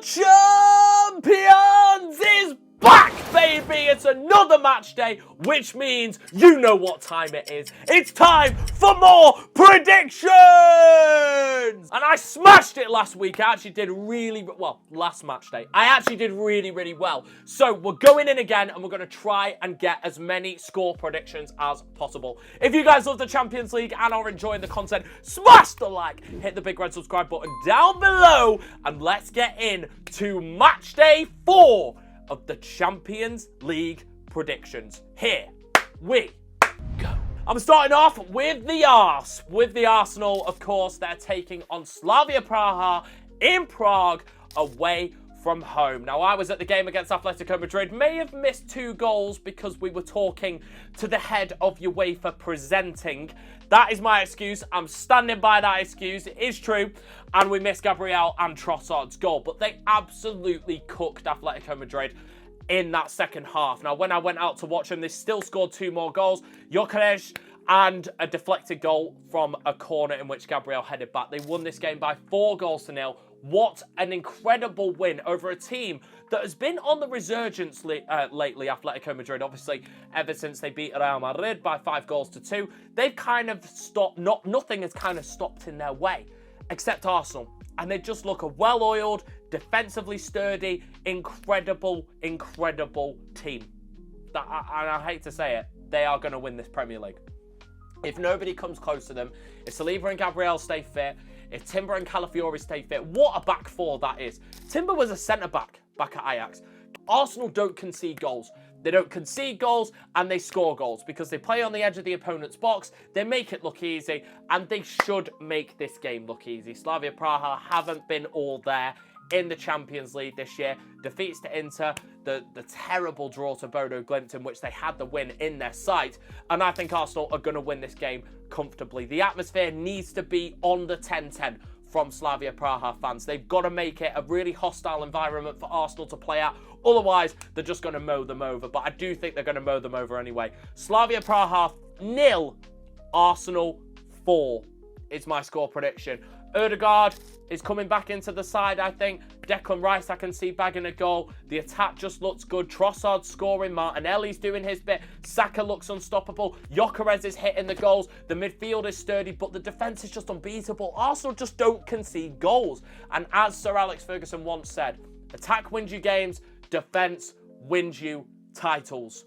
Champions is back, baby! It's another match day, which means you know what time it is. It's time for more predictions! And I smashed it last week. I actually did really well. Last match day, I actually did really well. So we're going in again, and we're going to try and get as many score predictions as possible. If you guys love the Champions League and are enjoying the content, smash the like, hit the big red subscribe button down below, and let's get in to match day 4 of the Champions League predictions. Here we go. I'm starting off with the Arsenal, of course. They're taking on Slavia Praha in Prague away from home. Now, I was at the game against Atletico Madrid. May have missed 2 goals because we were talking to the head of UEFA presenting. That is my excuse. I'm standing by that excuse. It is true. And we missed Gabriel and Trossard's goal. But they absolutely cooked Atletico Madrid in that second half. Now, when I went out to watch them, they still scored 2 more goals. Gyökeres and a deflected goal from a corner in which Gabriel headed back. They won this game by 4-0. What an incredible win over a team that has been on the resurgence lately, Atletico Madrid. Obviously, ever since they beat Real Madrid by 5-2, they've kind of stopped, nothing has kind of stopped in their way, except Arsenal. And they just look a well-oiled, defensively sturdy, incredible team. And I hate to say it, they are going to win this Premier League. If nobody comes close to them, if Saliba and Gabriel stay fit, if Timber and Calafiori stay fit, what a back 4 that is. Timber was a centre-back back at Ajax. Arsenal don't concede goals. They don't concede goals and they score goals because they play on the edge of the opponent's box. They make it look easy and they should make this game look easy. Slavia Praha haven't been all there in the Champions League this year. Defeats to Inter, the terrible draw to Bodo Glimt in which they had the win in their sight. And I think Arsenal are going to win this game comfortably. The atmosphere needs to be on the 10-10 from Slavia Praha fans. They've got to make it a really hostile environment for Arsenal to play at. Otherwise, they're just going to mow them over. But I do think they're going to mow them over anyway. Slavia Praha 0, Arsenal 4 is my score prediction. Ødegaard is coming back into the side, I think. Declan Rice, I can see bagging a goal. The attack just looks good. Trossard scoring. Martinelli's doing his bit. Saka looks unstoppable. Gyökeres is hitting the goals. The midfield is sturdy, but the defence is just unbeatable. Arsenal just don't concede goals. And as Sir Alex Ferguson once said, attack wins you games, defence wins you titles.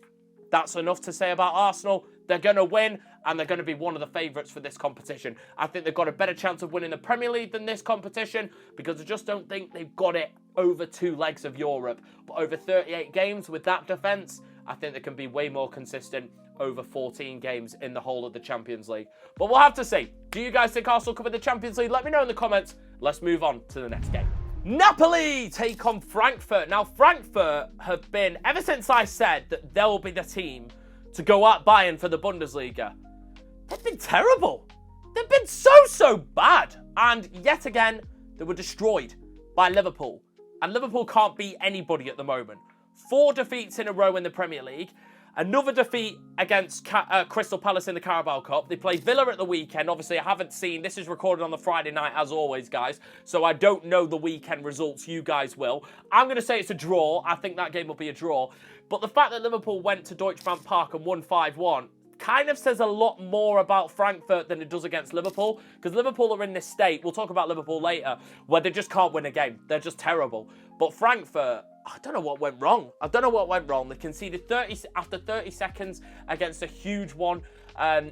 That's enough to say about Arsenal. They're going to win, and they're going to be one of the favourites for this competition. I think they've got a better chance of winning the Premier League than this competition because I just don't think they've got it over 2 legs of Europe. But over 38 games with that defence, I think they can be way more consistent over 14 games in the whole of the Champions League. But we'll have to see. Do you guys think Arsenal could win the Champions League? Let me know in the comments. Let's move on to the next game. Napoli take on Frankfurt. Now, Frankfurt have been, ever since I said that they'll be the team to go at Bayern for the Bundesliga, they've been terrible. They've been so bad. And yet again, they were destroyed by Liverpool. And Liverpool can't beat anybody at the moment. 4 defeats in a row in the Premier League. Another defeat against Crystal Palace in the Carabao Cup. They play Villa at the weekend. Obviously, I haven't seen... This is recorded on the Friday night, as always, guys. So I don't know the weekend results. You guys will. I'm going to say it's a draw. I think that game will be a draw. But the fact that Liverpool went to Deutsche Bank Park and won 5-1 kind of says a lot more about Frankfurt than it does against Liverpool. Because Liverpool are in this state, we'll talk about Liverpool later, where they just can't win a game. They're just terrible. But Frankfurt... I don't know what went wrong. They conceded 30 after 30 seconds against a huge one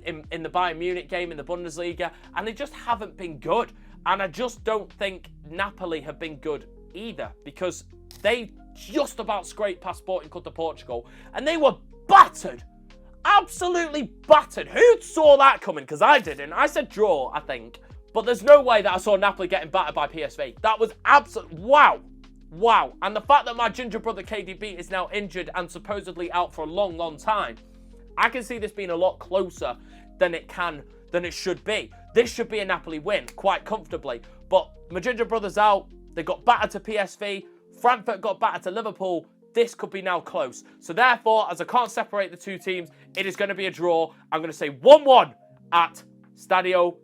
in the Bayern Munich game in the Bundesliga, and they just haven't been good. And I just don't think Napoli have been good either, because they just about scraped past Sporting Club de Portugal, and they were battered. Absolutely battered. Who saw that coming? Because I didn't. I said draw, I think. But there's no way that I saw Napoli getting battered by PSV. That was absolute... Wow. And the fact that my ginger brother KDB is now injured and supposedly out for a long time, I can see this being a lot closer than it should be. This should be a Napoli win quite comfortably. But my ginger brother's out. They got battered to PSV. Frankfurt got battered to Liverpool. This could be now close. So therefore, as I can't separate the 2 teams, it is going to be a draw. I'm going to say 1-1 at Stadio...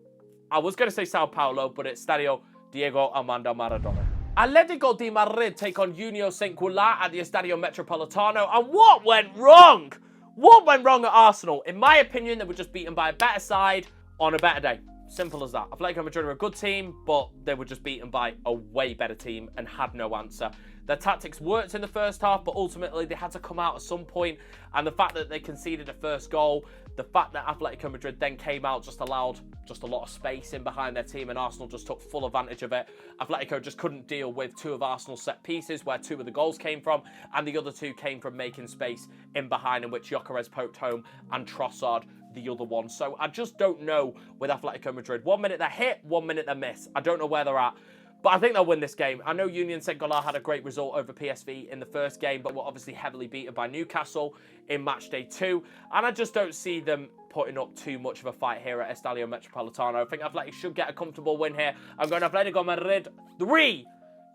I was going to say Sao Paulo, but it's Stadio Diego Armando Maradona. Atletico de Madrid take on Union Saint-Gilloise at the Estadio Metropolitano. And what went wrong? What went wrong at Arsenal? In my opinion, they were just beaten by a better side on a better day. Simple as that. Atletico Madrid are a good team, but they were just beaten by a way better team and had no answer. Their tactics worked in the first half, but ultimately they had to come out at some point. And the fact that they conceded a first goal, the fact that Atletico Madrid then came out just allowed just a lot of space in behind their team, and Arsenal just took full advantage of it. Atletico just couldn't deal with two of Arsenal's set pieces, where two of the goals came from, and the other two came from making space in behind, in which Gyökeres poked home and Trossard the other one. So I just don't know with Atletico Madrid. 1 minute they hit, 1 minute they miss. I don't know where they're at. But I think they'll win this game. I know Union Saint-Gilloise had a great result over PSV in the first game, but were obviously heavily beaten by Newcastle in match day 2. And I just don't see them putting up too much of a fight here at Estadio Metropolitano. I think Atleti should get a comfortable win here. I'm going Atletico Madrid 3,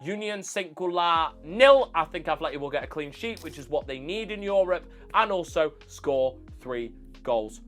Union Saint-Gilloise 0. I think Atleti will get a clean sheet, which is what they need in Europe, and also score 3 goals.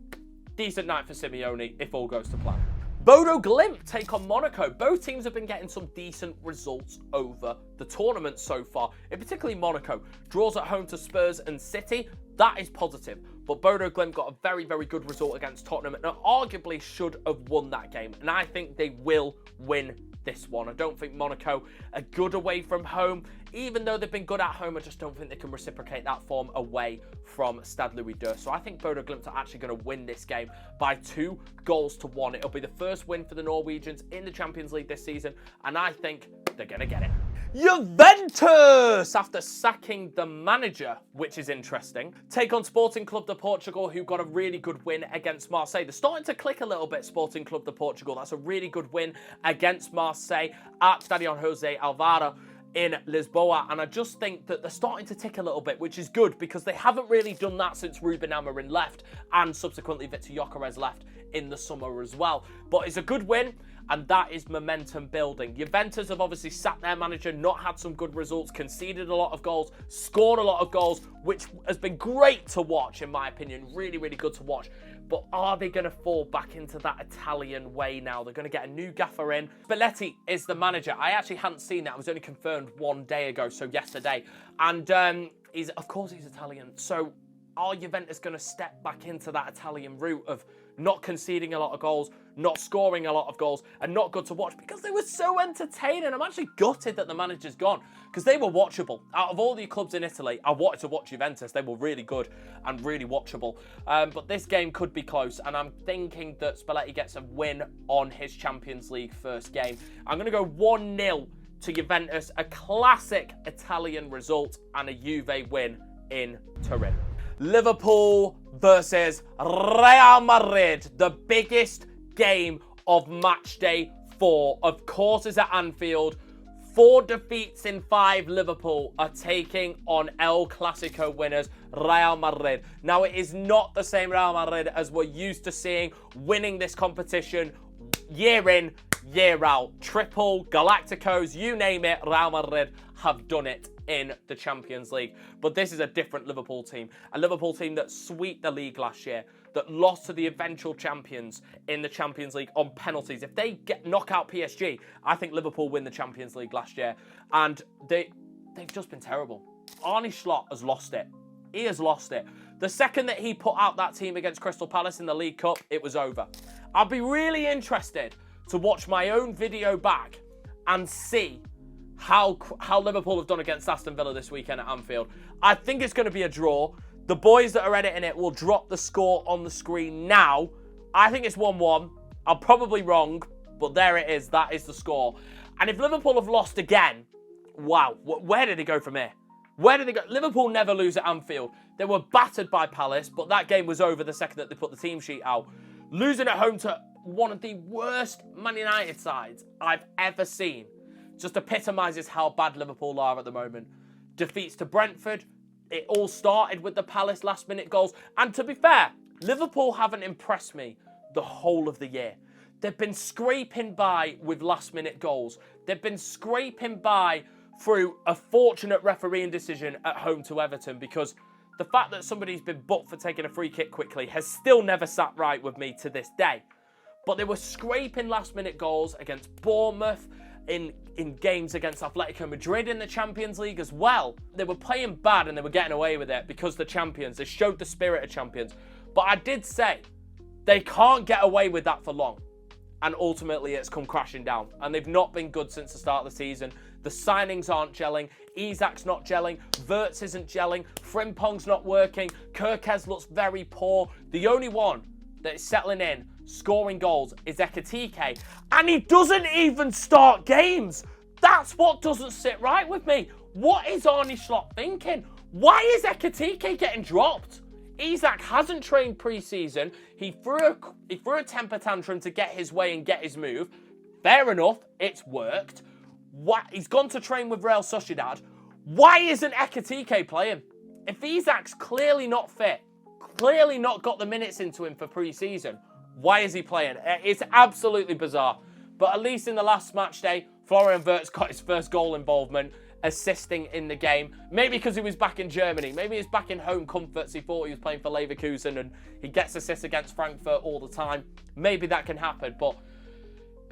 Decent night for Simeone if all goes to plan. Bodo Glimt take on Monaco. Both teams have been getting some decent results over the tournament so far. In particularly Monaco. Draws at home to Spurs and City. That is positive. But Bodo Glimt got a very, very good result against Tottenham and arguably should have won that game. And I think they will win this one. I don't think Monaco are good away from home. Even though they've been good at home, I just don't think they can reciprocate that form away from Stade Louis II. So I think Bodo Glimt are actually going to win this game by 2 goals to 1. It'll be the first win for the Norwegians in the Champions League this season, and I think they're going to get it. Juventus, after sacking the manager, which is interesting, take on Sporting Club de Portugal, who got a really good win against Marseille. They're starting to click a little bit, Sporting Club de Portugal. That's a really good win against Marseille at Stadion José Alvaro in Lisboa, and I just think that they're starting to tick a little bit, which is good because they haven't really done that since Ruben Amorim left and subsequently Victor Gyökeres left in the summer as well. But it's a good win, and that is momentum building. Juventus have obviously sacked their manager, not had some good results, conceded a lot of goals, scored a lot of goals, which has been great to watch, in my opinion. Really, really good to watch. But are they going to fall back into that Italian way now? They're going to get a new gaffer in. Spalletti is the manager. I actually hadn't seen that. It was only confirmed 1 day ago, so yesterday. And of course he's Italian. So are Juventus going to step back into that Italian route of not conceding a lot of goals, not scoring a lot of goals, and not good to watch? Because they were so entertaining. I'm actually gutted that the manager's gone because they were watchable. Out of all the clubs in Italy, I wanted to watch Juventus. They were really good and really watchable. But this game could be close, and I'm thinking that Spalletti gets a win on his Champions League first game. I'm going to go 1-0 to Juventus, a classic Italian result, and a Juve win in Turin. Liverpool versus Real Madrid, the biggest game of match day 4. Of course, is at Anfield. 4 defeats in 5, Liverpool are taking on El Clasico winners, Real Madrid. Now, it is not the same Real Madrid as we're used to seeing winning this competition year in, year out. Triple, Galacticos, you name it, Real Madrid have done it in the Champions League. But this is a different Liverpool team. A Liverpool team that swept the league last year, that lost to the eventual champions in the Champions League on penalties. If they knock out PSG, I think Liverpool win the Champions League last year. And they've just been terrible. Arne Slot has lost it. He has lost it. The second that he put out that team against Crystal Palace in the League Cup, it was over. I'd be really interested to watch my own video back and see how Liverpool have done against Aston Villa this weekend at Anfield. I think it's going to be a draw. The boys that are editing it will drop the score on the screen now. I think it's 1-1. I'm probably wrong, but there it is. That is the score. And if Liverpool have lost again, wow, where did they go from here? Where did they go? Liverpool never lose at Anfield. They were battered by Palace, but that game was over the second that they put the team sheet out. Losing at home to one of the worst Man United sides I've ever seen just epitomises how bad Liverpool are at the moment. Defeats to Brentford. It all started with the Palace last-minute goals. And to be fair, Liverpool haven't impressed me the whole of the year. They've been scraping by with last-minute goals. They've been scraping by through a fortunate refereeing decision at home to Everton, because the fact that somebody's been booked for taking a free kick quickly has still never sat right with me to this day. But they were scraping last-minute goals against Bournemouth, in games against Atletico Madrid in the Champions League as well. They were playing bad and they were getting away with it because they're champions. They showed the spirit of champions. But I did say they can't get away with that for long. And ultimately, it's come crashing down. And they've not been good since the start of the season. The signings aren't gelling. Isak's not gelling. Wirtz isn't gelling. Frimpong's not working. Kerkez looks very poor. The only one that is settling in, scoring goals, is Ekitike. And he doesn't even start games. That's what doesn't sit right with me. What is Arne Slot thinking? Why is Ekitike getting dropped? Isak hasn't trained pre-season. He threw a temper tantrum to get his way and get his move. Fair enough, it's worked. He's gone to train with Real Sociedad. Why isn't Ekitike playing? If Isak's clearly not fit, clearly not got the minutes into him for pre-season, why is he playing? It's absolutely bizarre. But at least in the last match day, Florian Wirtz got his first goal involvement, assisting in the game. Maybe because he was back in Germany. Maybe he's back in home comforts. He thought he was playing for Leverkusen and he gets assists against Frankfurt all the time. Maybe that can happen, but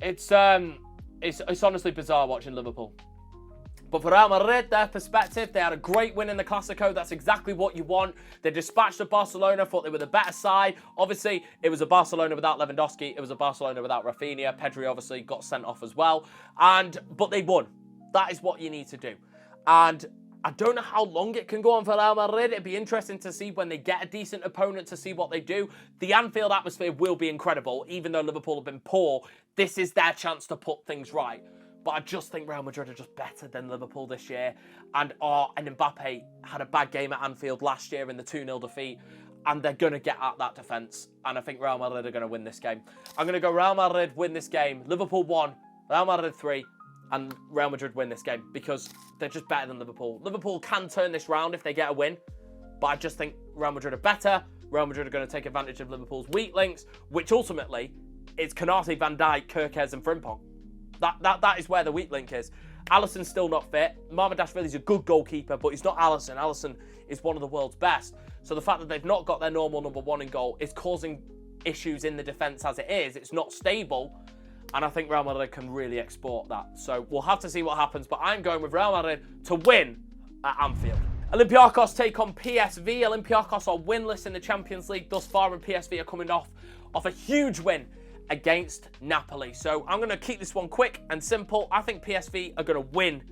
it's honestly bizarre watching Liverpool. But for Real Madrid, their perspective, they had a great win in the Clásico. That's exactly what you want. They dispatched the Barcelona, thought they were the better side. Obviously, it was a Barcelona without Lewandowski. It was a Barcelona without Rafinha. Pedri obviously got sent off as well. But they won. That is what you need to do. And I don't know how long it can go on for Real Madrid. It'd be interesting to see when they get a decent opponent to see what they do. The Anfield atmosphere will be incredible. Even though Liverpool have been poor, this is their chance to put things right. But I just think Real Madrid are just better than Liverpool this year. And Mbappe had a bad game at Anfield last year in the 2-0 defeat. And they're going to get at that defence. And I think Real Madrid are going to win this game. I'm going to go Real Madrid win this game. Liverpool 1, Real Madrid 3. And Real Madrid win this game because they're just better than Liverpool. Liverpool can turn this round if they get a win. But I just think Real Madrid are better. Real Madrid are going to take advantage of Liverpool's weak links, which ultimately is Konate, Van Dijk, Kerkez and Frimpong. That is where the weak link is. Alisson's still not fit. Mamardashvili's a good goalkeeper, but he's not Alisson. Alisson is one of the world's best. So the fact that they've not got their normal number one in goal is causing issues in the defence as it is. It's not stable. And I think Real Madrid can really export that. So we'll have to see what happens. But I'm going with Real Madrid to win at Anfield. Olympiacos take on PSV. Olympiacos are winless in the Champions League thus far, and PSV are coming off a huge win against Napoli. So I'm going to keep this one quick and simple. I think PSV are going to win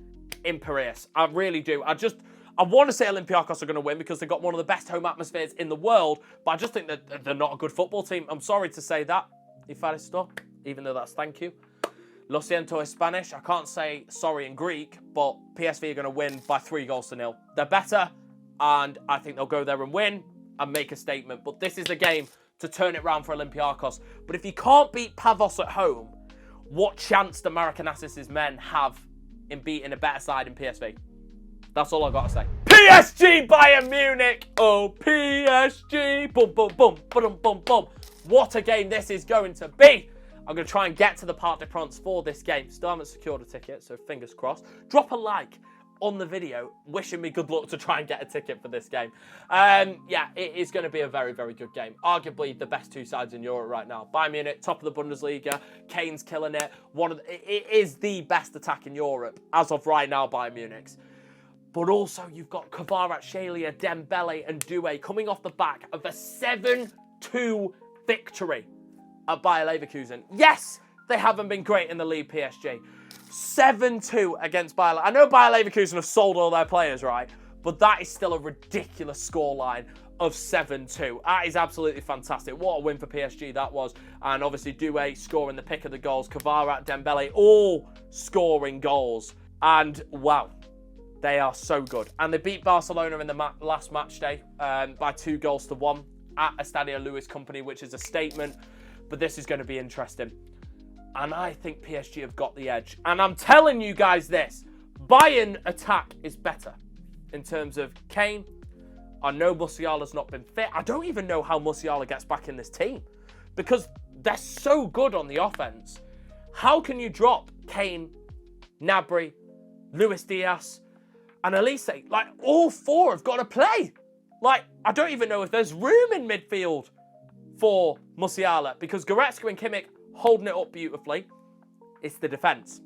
in Piraeus. I really do. I want to say Olympiacos are going to win because they've got one of the best home atmospheres in the world, but I just think that they're not a good football team. I'm sorry to say that. Ifaristo, even though that's thank you. Lo siento is Spanish. I can't say sorry in Greek, but PSV are going to win by 3-0. They're better, and I think they'll go there and win and make a statement. But this is a game to turn it round for Olympiacos. But if you can't beat Pavos at home, what chance do Maracanasis' men have in beating a better side in PSV? That's all I've got to say. PSG Bayern Munich! Oh, PSG! Boom, boom, boom, boom, boom, boom. What a game this is going to be! I'm going to try and get to the Parc des Princes for this game. Still haven't secured a ticket, so fingers crossed. Drop a like on the video, wishing me good luck to try and get a ticket for this game. Yeah, it is going to be a very, very good game. Arguably the best two sides in Europe right now. Bayern Munich, top of the Bundesliga. Kane's killing it. It is the best attack in Europe as of right now, Bayern Munich's. But also you've got Kvaratskhelia, Dembele and Doué coming off the back of a 7-2 victory at Bayer Leverkusen. Yes, they haven't been great in the league, PSG. 7-2 against Bayer. I know Bayer Leverkusen have sold all their players, right? But that is still a ridiculous scoreline of 7-2. That is absolutely fantastic. What a win for PSG that was. And obviously Doué scoring the pick of the goals. Kvarat, Dembele, all scoring goals. And wow, they are so good. And they beat Barcelona in the last match day by 2-1 at Estadio Luis Company, which is a statement. But this is going to be interesting. And I think PSG have got the edge. And I'm telling you guys this. Bayern attack is better in terms of Kane. I know Musiala's not been fit. I don't even know how Musiala gets back in this team. Because they're so good on the offense. How can you drop Kane, Gnabry, Luis Diaz, and Elise? Like, all four have got to play. Like, I don't even know if there's room in midfield for Musiala, because Goretzka and Kimmich holding it up beautifully. It's the defence.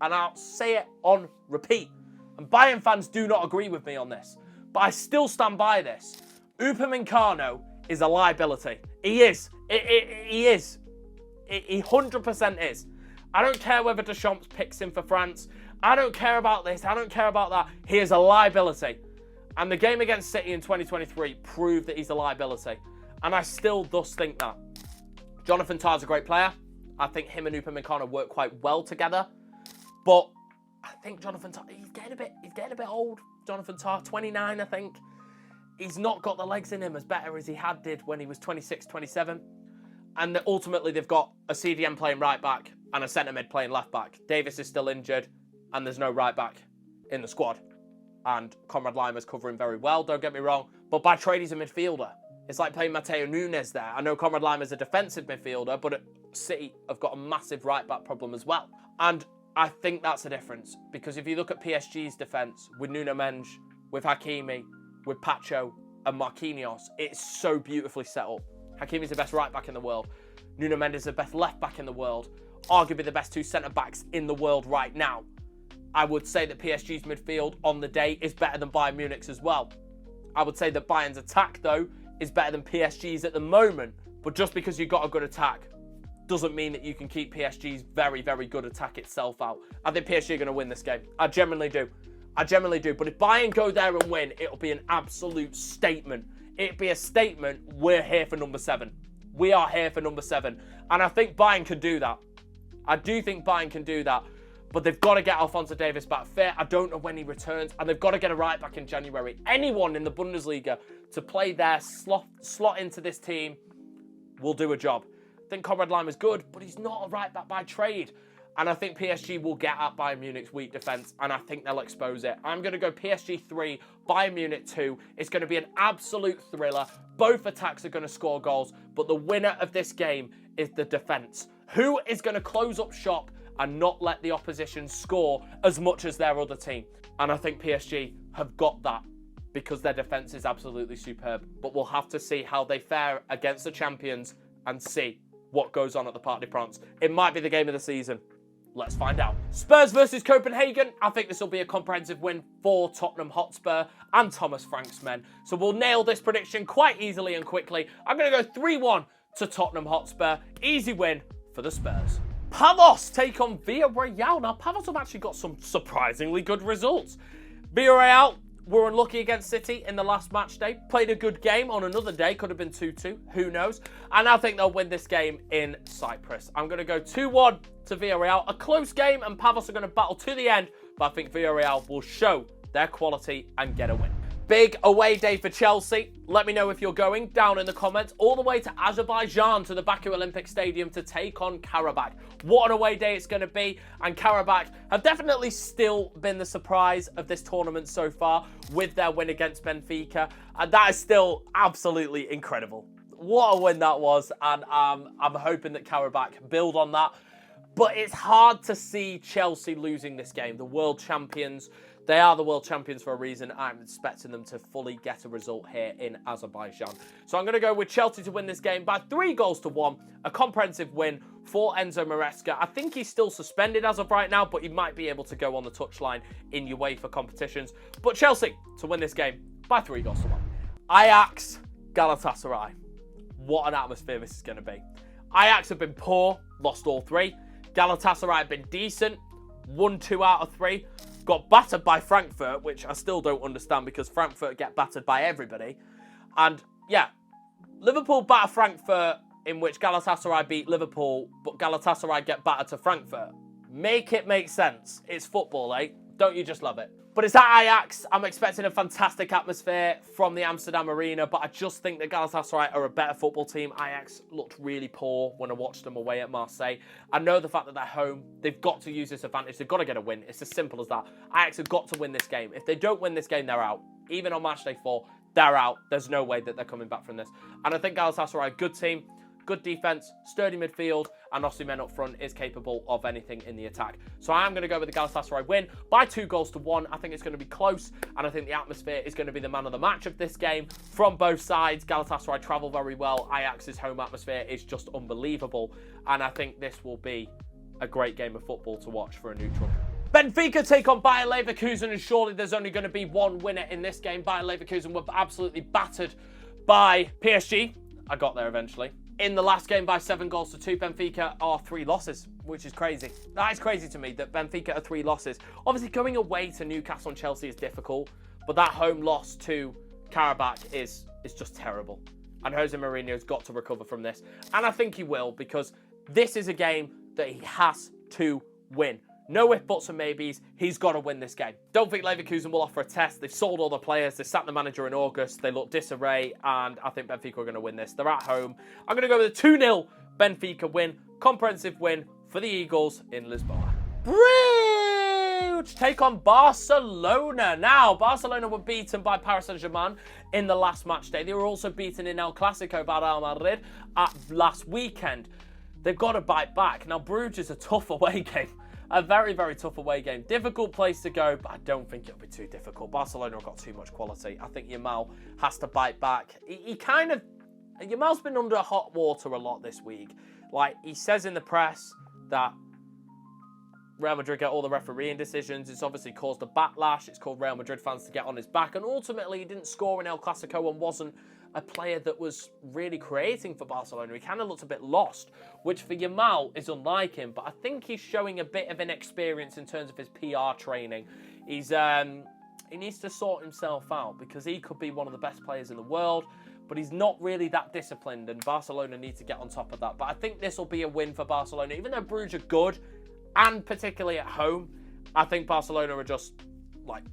and I'll say it on repeat, and Bayern fans do not agree with me on this, but I still stand by this. Upamecano is a liability. He is. He is. He 100% is. I don't care whether Deschamps picks him for France. I don't care about this. I don't care about that. He is a liability. And the game against City in 2023 proved that he's a liability. And I still thus think that. Jonathan Tah's a great player. I think him and Upamecano work quite well together. But I think Jonathan Tah, he's getting a bit old. Jonathan Tah, 29, I think. He's not got the legs in him as better as he did when he was 26, 27. And ultimately, they've got a CDM playing right back and a centre mid playing left back. Davis is still injured, and there's no right back in the squad. And Conrad Limer's covering very well, don't get me wrong. But by trade, he's a midfielder. It's like playing Mateo Nunes there. I know Conrad Limer's a defensive midfielder, but City have got a massive right back problem as well. And I think that's a difference. Because if you look at PSG's defence, with Nuno Mendes, with Hakimi, with Pacho and Marquinhos, it's so beautifully set up. Hakimi's the best right back in the world. Nuno Mendes is the best left back in the world. Arguably the best two centre backs in the world right now. I would say that PSG's midfield on the day is better than Bayern Munich's as well. I would say that Bayern's attack, though, is better than PSG's at the moment. But just because you've got a good attack doesn't mean that you can keep PSG's very, very good attack itself out. I think PSG are going to win this game. I genuinely do. I genuinely do. But if Bayern go there and win, it'll be an absolute statement. It'll be a statement, we're here for number 7. We are here for number 7. And I think Bayern can do that. I do think Bayern can do that. But they've got to get Alphonso Davies back fit. I don't know when he returns. And they've got to get a right back in January. Anyone in the Bundesliga to play there, slot into this team, will do a job. I think Conrad Limer's good, but he's not a right back by trade. And I think PSG will get at Bayern Munich's weak defence, and I think they'll expose it. I'm going to go PSG 3, Bayern Munich 2. It's going to be an absolute thriller. Both attacks are going to score goals, but the winner of this game is the defence. Who is going to close up shop and not let the opposition score as much as their other team? And I think PSG have got that because their defence is absolutely superb. But we'll have to see how they fare against the champions and see what goes on at the Parc des Princes. It might be the game of the season. Let's find out. Spurs versus Copenhagen. I think this will be a comprehensive win for Tottenham Hotspur and Thomas Frank's men. So we'll nail this prediction quite easily and quickly. I'm going to go 3-1 to Tottenham Hotspur. Easy win for the Spurs. Pavos take on V Royale. Now, Pavos have actually got some surprisingly good results. V Royale were unlucky against City in the last match day. Played a good game on another day. Could have been 2-2. Who knows? And I think they'll win this game in Cyprus. I'm going to go 2-1 to Villarreal. A close game, and Pavos are going to battle to the end. But I think Villarreal will show their quality and get a win. Big away day for Chelsea. Let me know if you're going down in the comments. All the way to Azerbaijan to the Baku Olympic Stadium to take on Carabak. What an away day it's going to be. And Carabak have definitely still been the surprise of this tournament so far with their win against Benfica. And that is still absolutely incredible. What a win that was. And I'm hoping that Carabak build on that. But it's hard to see Chelsea losing this game. The world champions. They are the world champions for a reason. I'm expecting them to fully get a result here in Azerbaijan. So I'm going to go with Chelsea to win this game by 3-1. A comprehensive win for Enzo Maresca. I think he's still suspended as of right now, but he might be able to go on the touchline in UEFA competitions. But Chelsea to win this game by 3-1. Ajax, Galatasaray. What an atmosphere this is going to be. Ajax have been poor, lost all 3. Galatasaray have been decent, won 2 out of 3. Got battered by Frankfurt, which I still don't understand because Frankfurt get battered by everybody. And yeah, Liverpool batter Frankfurt, in which Galatasaray beat Liverpool, but Galatasaray get battered to Frankfurt. Make it make sense. It's football, eh? Don't you just love it? But it's at Ajax. I'm expecting a fantastic atmosphere from the Amsterdam Arena, but I just think that Galatasaray are a better football team. Ajax looked really poor when I watched them away at Marseille. I know the fact that they're home. They've got to use this advantage. They've got to get a win. It's as simple as that. Ajax have got to win this game. If they don't win this game, they're out. Even on match day 4, they're out. There's no way that they're coming back from this. And I think Galatasaray, good team, good defence, sturdy midfield, and Osimhen up front is capable of anything in the attack. So I am going to go with the Galatasaray win by 2-1. I think it's going to be close, and I think the atmosphere is going to be the man of the match of this game from both sides. Galatasaray travel very well. Ajax's home atmosphere is just unbelievable, and I think this will be a great game of football to watch for a neutral. Benfica take on Bayer Leverkusen, and surely there's only going to be one winner in this game. Bayer Leverkusen were absolutely battered by PSG. I got there eventually. In the last game by 7-2. Benfica are 3 losses, which is crazy. That is crazy to me that Benfica are 3 losses. Obviously, going away to Newcastle and Chelsea is difficult, but that home loss to Carabak is just terrible. And Jose Mourinho's got to recover from this. And I think he will, because this is a game that he has to win. No if, buts, and maybes. He's got to win this game. Don't think Leverkusen will offer a test. They've sold all the players. They sacked the manager in August. They look disarray, and I think Benfica are going to win this. They're at home. I'm going to go with a 2-0 Benfica win. Comprehensive win for the Eagles in Lisboa. Bruge take on Barcelona. Now, Barcelona were beaten by Paris Saint-Germain in the last match day. They were also beaten in El Clasico by Real Madrid at last weekend. They've got to bite back. Now, Bruge is a tough away game. A very, very tough away game. Difficult place to go, but I don't think it'll be too difficult. Barcelona have got too much quality. I think Yamal has to bite back. Yamal's been under hot water a lot this week. Like, he says in the press that Real Madrid get all the refereeing decisions. It's obviously caused a backlash. It's caused Real Madrid fans to get on his back. And ultimately, he didn't score in El Clasico and wasn't a player that was really creating for Barcelona. He kind of looked a bit lost, which for Yamal is unlike him. But I think he's showing a bit of inexperience in terms of his PR training. He needs to sort himself out, because he could be one of the best players in the world, but he's not really that disciplined, and Barcelona need to get on top of that. But I think this will be a win for Barcelona. Even though Bruges are good, and particularly at home, I think Barcelona are just like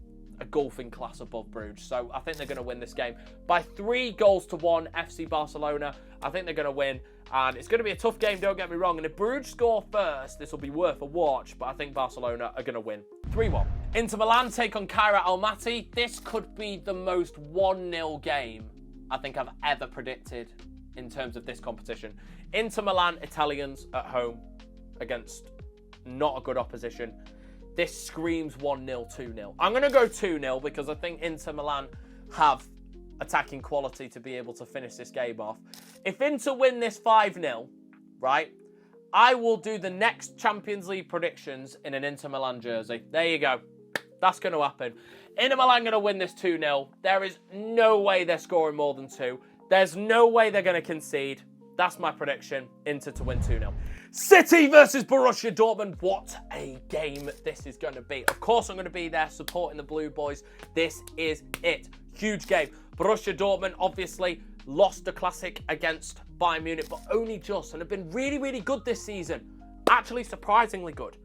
a golfing class above Bruges. So I think they're going to win this game by 3-1 FC Barcelona. I think they're going to win, and it's going to be a tough game, don't get me wrong. And if Bruges score first, this will be worth a watch, but I think Barcelona are going to win 3-1. Inter Milan take on Kyra Almaty. This could be the most 1-0 game I think I've ever predicted in terms of this competition. Inter Milan, Italians at home against not a good opposition. This screams 1-0, 2-0. I'm going to go 2-0 because I think Inter Milan have attacking quality to be able to finish this game off. If Inter win this 5-0, right, I will do the next Champions League predictions in an Inter Milan jersey. There you go. That's going to happen. Inter Milan going to win this 2-0. There is no way they're scoring more than 2. There's no way they're going to concede. That's my prediction. Inter to win 2-0. City versus Borussia Dortmund. What a game this is going to be. Of course, I'm going to be there supporting the Blue Boys. This is it. Huge game. Borussia Dortmund obviously lost the Classic against Bayern Munich, but only just, and have been really, really good this season. Actually, surprisingly good.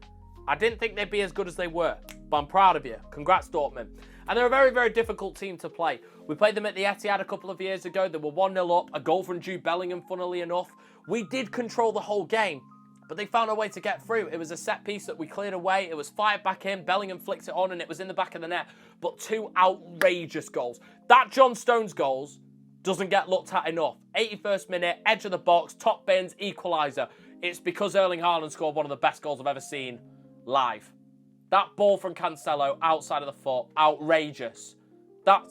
I didn't think they'd be as good as they were, but I'm proud of you. Congrats, Dortmund. And they're a very, very difficult team to play. We played them at the Etihad a couple of years ago. They were 1-0 up, a goal from Jude Bellingham, funnily enough. We did control the whole game, but they found a way to get through. It was a set piece that we cleared away. It was fired back in. Bellingham flicked it on, and it was in the back of the net. But 2 outrageous goals. That John Stones goals doesn't get looked at enough. 81st minute, edge of the box, top bins, equaliser. It's because Erling Haaland scored one of the best goals I've ever seen live. That ball from Cancelo outside of the foot, outrageous. That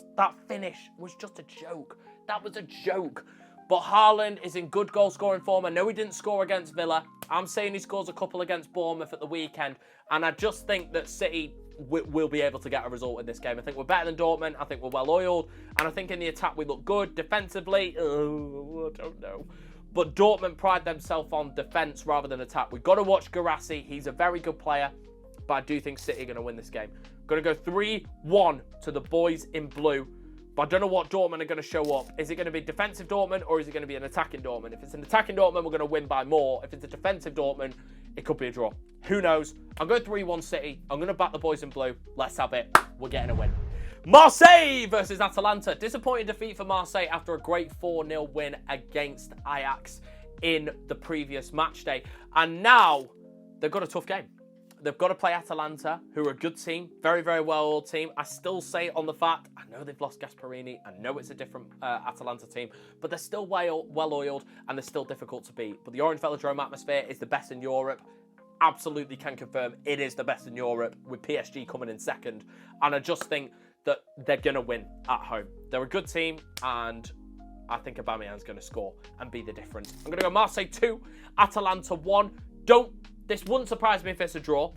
finish was just a joke. That was a joke. But Haaland is in good goal scoring form. I know he didn't score against Villa. I'm saying he scores a couple against Bournemouth at the weekend. And I just think that City will be able to get a result in this game. I think we're better than Dortmund. I think we're well oiled. And I think in the attack we look good. Defensively, I don't know. But Dortmund pride themselves on defence rather than attack. We've got to watch Guirassy. He's a very good player. But I do think City are going to win this game. I'm going to go 3-1 to the boys in blue. But I don't know what Dortmund are going to show up. Is it going to be defensive Dortmund or is it going to be an attacking Dortmund? If it's an attacking Dortmund, we're going to win by more. If it's a defensive Dortmund, it could be a draw. Who knows? I'm going 3-1 City. I'm going to back the boys in blue. Let's have it. We're getting a win. Marseille versus Atalanta. Disappointing defeat for Marseille after a great 4-0 win against Ajax in the previous match day. And now they've got a tough game. They've got to play Atalanta, who are a good team, very, very well-oiled team. I still say on the fact, I know they've lost Gasperini, I know it's a different Atalanta team, but they're still well-oiled and they're still difficult to beat. But the Orange Velodrome atmosphere is the best in Europe. Absolutely can confirm it is the best in Europe, with PSG coming in second. And I just think that they're going to win at home. They're a good team, and I think Aubameyang's going to score and be the difference. I'm going to go Marseille 2, Atalanta 1. This wouldn't surprise me if it's a draw,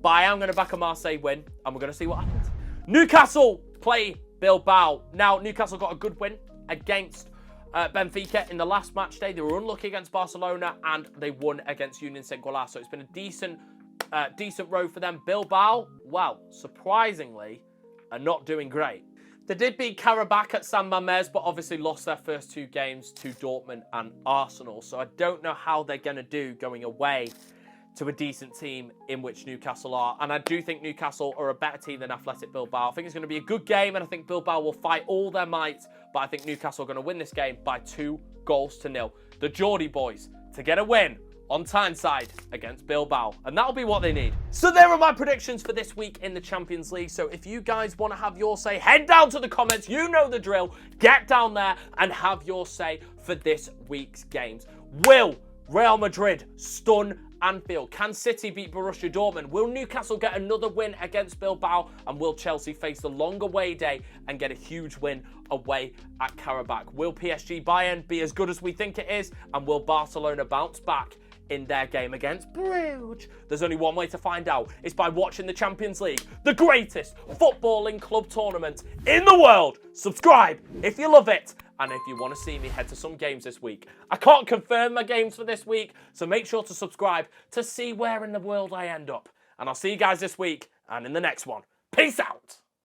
But I am going to back a Marseille win, and we're going to see what happens. Newcastle play Bill Bao. Now, Newcastle got a good win against Benfica in the last match day. They were unlucky against Barcelona, and they won against Union Saint-Gilloise. So it's been a decent road for them. Bill Bao, well, surprisingly, are not doing great. They did beat Carabak at San Mamés, but obviously lost their first 2 games to Dortmund and Arsenal. So I don't know how they're going to do going away to a decent team in which Newcastle are. And I do think Newcastle are a better team than Athletic Bilbao. I think it's going to be a good game, and I think Bilbao will fight all their might, but I think Newcastle are going to win this game by 2-0. The Geordie boys to get a win on Tyneside against Bilbao, and that'll be what they need. So there are my predictions for this week in the Champions League. So if you guys want to have your say, head down to the comments. You know the drill. Get down there and have your say for this week's games. Will Real Madrid stun Anfield? Can City beat Borussia Dortmund? Will Newcastle get another win against Bilbao? And will Chelsea face the long away day and get a huge win away at Carabak? Will PSG Bayern be as good as we think it is? And will Barcelona bounce back in their game against Bruge? There's only one way to find out. It's by watching the Champions League, the greatest footballing club tournament in the world. Subscribe if you love it. And if you want to see me head to some games this week. I can't confirm my games for this week, so make sure to subscribe to see where in the world I end up. And I'll see you guys this week and in the next one. Peace out.